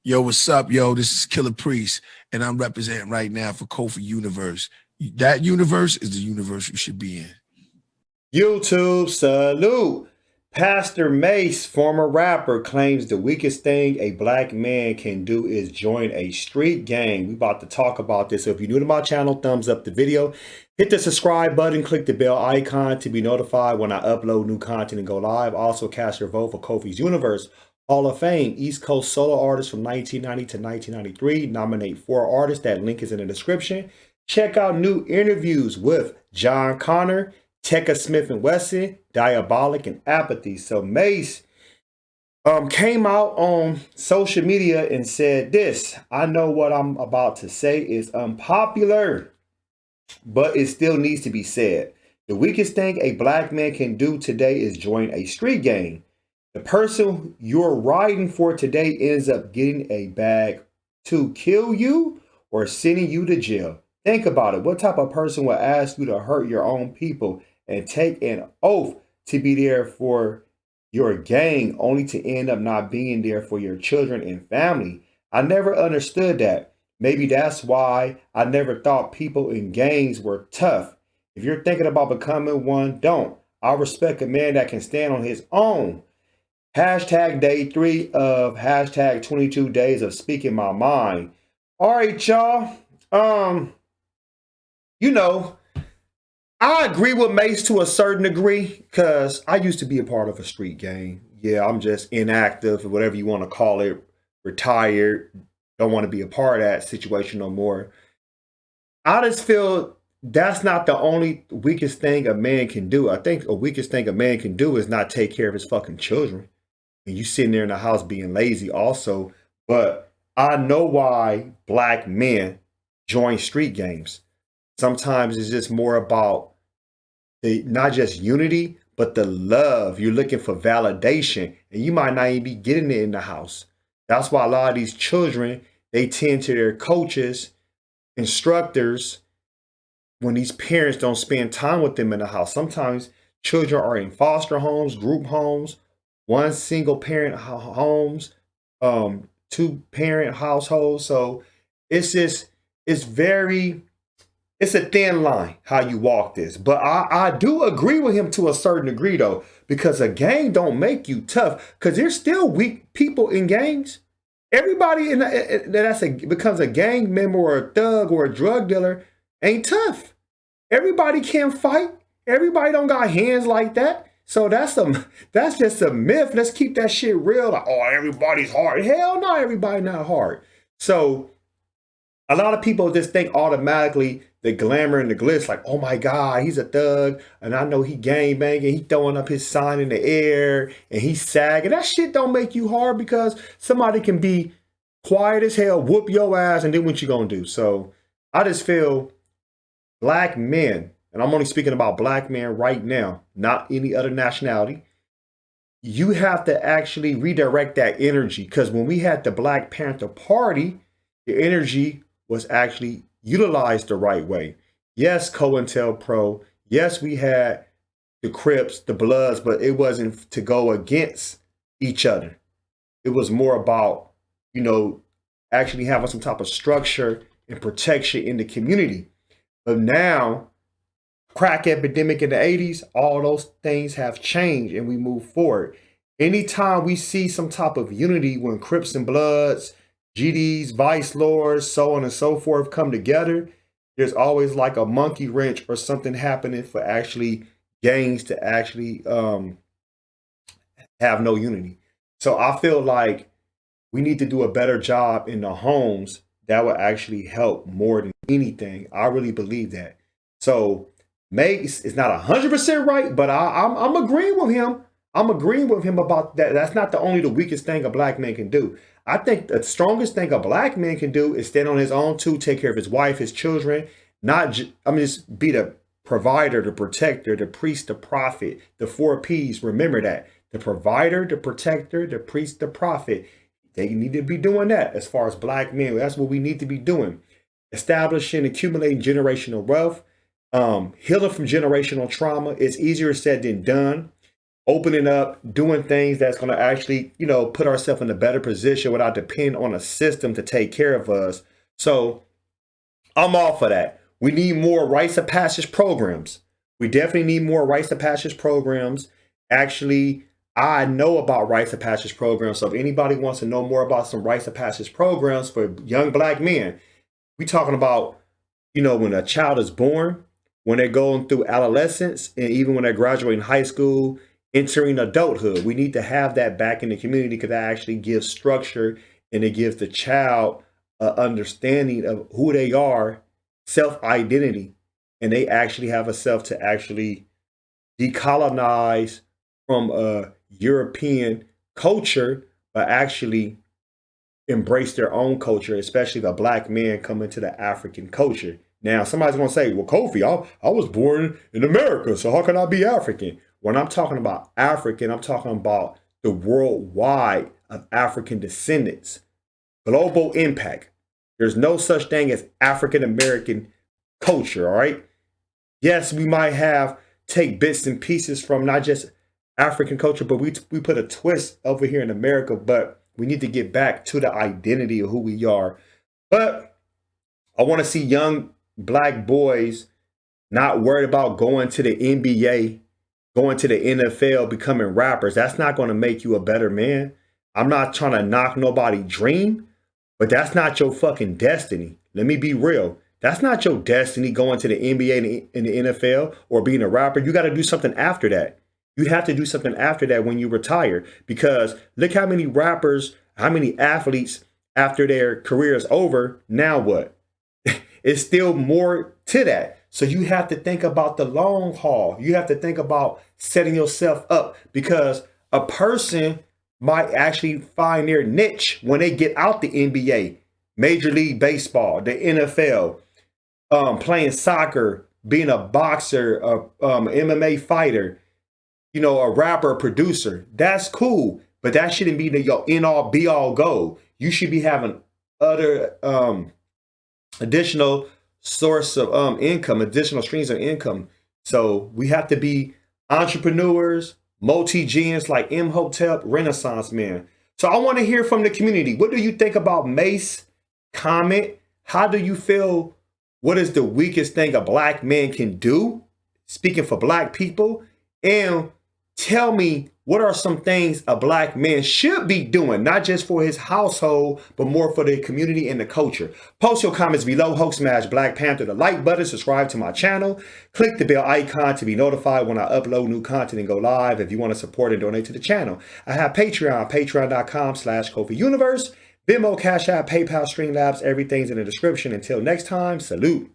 Yo, what's up, yo? This is Killer Priest, and I'm representing right now for Kofi Universe. That universe is the universe you should be in. YouTube salute. Pastor Mase, former rapper, claims the weakest thing a black man can do is join a street gang. We about to talk about this. So if you're new to my channel, thumbs up the video. Hit the subscribe button, click the bell icon to be notified when I upload new content and go live. Also, cast your vote for Kofi's Universe Hall of Fame, East Coast solo artist from 1990 to 1993. Nominate 4 artists. That link is in the description. Check out new interviews with John Connor, Tekka Smith and Wesson, Diabolic, and Apathy. So Mase came out on social media and said this: I know what I'm about to say is unpopular, but it still needs to be said. The weakest thing a black man can do today is join a street gang. The person you're riding for today ends up getting a bag to kill you or sending you to jail. Think about it. What type of person would ask you to hurt your own people and take an oath to be there for your gang only to end up not being there for your children and family? I never understood that. Maybe that's why I never thought people in gangs were tough. If you're thinking about becoming one, don't. I respect a man that can stand on his own. Hashtag day 3 of hashtag 22 days of speaking my mind. All right, y'all. You know, I agree with Mase to a certain degree because I used to be a part of a street gang. Yeah, I'm just inactive or whatever you want to call it, retired, don't want to be a part of that situation no more. I just feel that's not the only weakest thing a man can do. I think the weakest thing a man can do is not take care of his fucking children. And you sitting there in the house being lazy also. But I know why black men join street gangs. Sometimes it's just more about not just unity, but the love. You're looking for validation, and you might not even be getting it in the house. That's why a lot of these children, they tend to their coaches, instructors, when these parents don't spend time with them in the house. Sometimes children are in foster homes, group homes, one single parent homes, 2-parent households. So it's just, it's a thin line how you walk this. But I do agree with him to a certain degree though, because a gang don't make you tough, because there's still weak people in gangs. Everybody becomes a gang member or a thug or a drug dealer ain't tough. Everybody can't fight. Everybody don't got hands like that. So that's just a myth. Let's keep that shit real. Like, oh, everybody's hard. Hell no, everybody not hard. So a lot of people just think automatically the glamour and the glitz, like, oh my God, he's a thug, and I know he gang banging, he throwing up his sign in the air, and he's sagging. That shit don't make you hard, because somebody can be quiet as hell, whoop your ass, and then what you gonna do? So I just feel black men, and I'm only speaking about black men right now, not any other nationality, you have to actually redirect that energy, because when we had the Black Panther Party, the energy was actually utilized the right way. Yes, COINTELPRO. Yes, we had the Crips, the Bloods, but it wasn't to go against each other. It was more about, actually having some type of structure and protection in the community. But now, crack epidemic in the 80s, all those things have changed and we move forward. Anytime we see some type of unity when Crips and Bloods, GDs, Vice Lords, so on and so forth come together, there's always like a monkey wrench or something happening for actually gangs to actually have no unity. So I feel like we need to do a better job in the homes. That would actually help more than anything. I really believe that. So Mase is not 100% right, but I'm agreeing with him. I'm agreeing with him about that. That's not the weakest thing a black man can do. I think the strongest thing a black man can do is stand on his own too, take care of his wife, his children, just be the provider, the protector, the priest, the prophet, the 4 P's. Remember that. The provider, the protector, the priest, the prophet. They need to be doing that as far as black men. That's what we need to be doing. Establishing, accumulating generational wealth, healing from generational trauma. It's easier said than done. opening up, doing things that's going to actually, put ourselves in a better position without depending on a system to take care of us. So I'm all for that. We need more rites of passage programs. We definitely need more rites of passage programs. Actually, I know about rites of passage programs. So if anybody wants to know more about some rites of passage programs for young black men, we talking about, when a child is born, when they're going through adolescence, and even when they're graduating high school, entering adulthood. We need to have that back in the community because that actually gives structure and it gives the child an understanding of who they are, self-identity, and they actually have a self to actually decolonize from a European culture, but actually embrace their own culture, especially if a black man come into the African culture. Now, somebody's going to say, well, Kofi, I was born in America, so how can I be African? When I'm talking about African, I'm talking about the worldwide of African descendants. Global impact. There's no such thing as African American culture, all right? Yes, we might take bits and pieces from not just African culture, but we put a twist over here in America, but we need to get back to the identity of who we are. But I want to see young black boys not worried about going to the NBA, going to the NFL, becoming rappers. That's not going to make you a better man. I'm not trying to knock nobody's dream, but that's not your fucking destiny. Let me be real. That's not your destiny, going to the NBA and the NFL or being a rapper. You got to do something after that. You have to do something after that when you retire, because look how many rappers, how many athletes after their career is over, now what? It's still more to that. So you have to think about the long haul. You have to think about setting yourself up, because a person might actually find their niche when they get out the NBA, Major League Baseball, the NFL, playing soccer, being a boxer, a MMA fighter, a rapper, a producer. That's cool, but that shouldn't be your end all be all goal. You should be having other additional source of income, additional streams of income. So we have to be entrepreneurs, multi-gens like Imhotep, Renaissance man. So I want to hear from the community. What do you think about Mase? Comment. How do you feel? What is the weakest thing a black man can do? Speaking for black people. And tell me, what are some things a black man should be doing, not just for his household, but more for the community and the culture? Post your comments below. Hulk smash Black Panther, the like button, subscribe to my channel, click the bell icon to be notified when I upload new content and go live. If you want to support and donate to the channel, I have Patreon, patreon.com/KofiUniverse, Venmo, CashApp, PayPal, Streamlabs, everything's in the description. Until next time, salute.